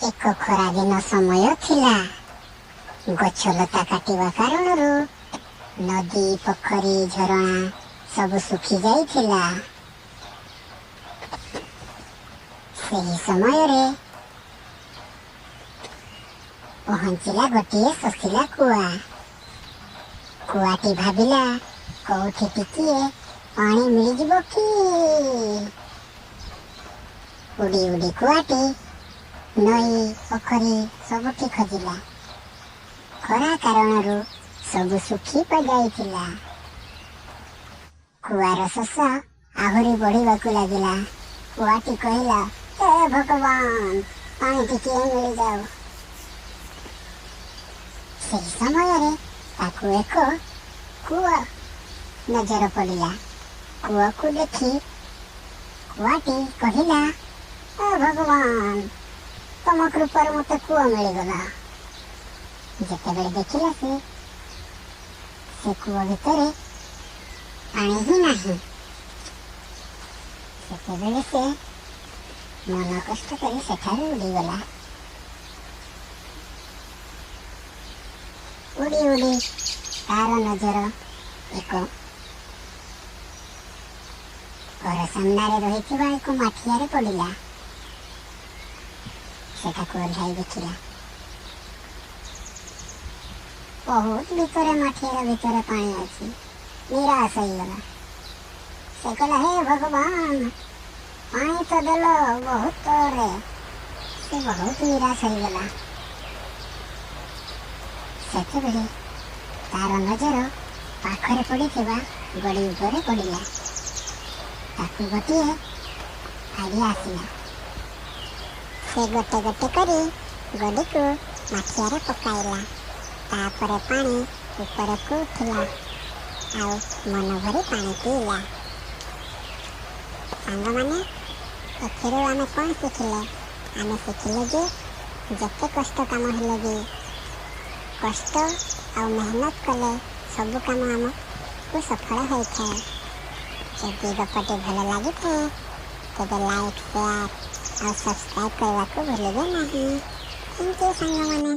एक खरा दिन समय थिला। गछलता काटिवा कारणरू नदी पोखरी झरणा सब सुखी जाइथिला। सेही समय रे पहुंचिला गोटिए ससिला कुआ। कुआटी भाबिला कोठी टिकिए पानी मिलिजिबो कि। उड़ी उड़ी कुआटी नई पोखरी सबुठी खोजिला। खरा कारणरू सब सुखी पजाइथिला। कुआर शोष आहुरी बढ़िबाकू लागिला। कुआटी कहिला, हे भगवान पानी टिकिए मिल जाओ। सेही समय रे ताकू एक कुआ नजर पड़िला। कुआ को देखी कुआटी कहिला, हे भगवान तम कृपार मते कुआ मिलगला। जेतेबेले देखिला से कुआ भितरे पानी ही नहीं। सेतेबेले से मन कष्ट करी सेठारू उड़ीगला। उड़ी उड़ी तार नजर एक घर सामने रही एक माठिया पड़िला। सेटाकू ओह्लाई देखिला। बहुत भितरे माठिया भितरे पानी अच्छी। निराश हो गला। से कहला, हे भगवान पानी तो देल बहुत रे। से बहुत निराश हो गला। सेतेबेले तार नजर पाखरे पड़िथिबा गड़ी उपरे पड़िला। ताकू गोटिए आइडिया आसिला। से गोटे गोटे करी गड़ी को माठिया पकाइला। तापरे पानी ऊपर को उठिला। आउ मन भरी पानी पीला। सांग माने एथिरो आमे कौन शिखिले? आमे शिखिले जे जते कष्ट काम हेले भी कष्ट आ मेहनत कले सब काम आमको सफल होता है। जदि गपटे भल लगी थे तेरे लाइक शेयर और सब्सक्राइब करने को भूलिए नहीं। थैंक यू सांग माने।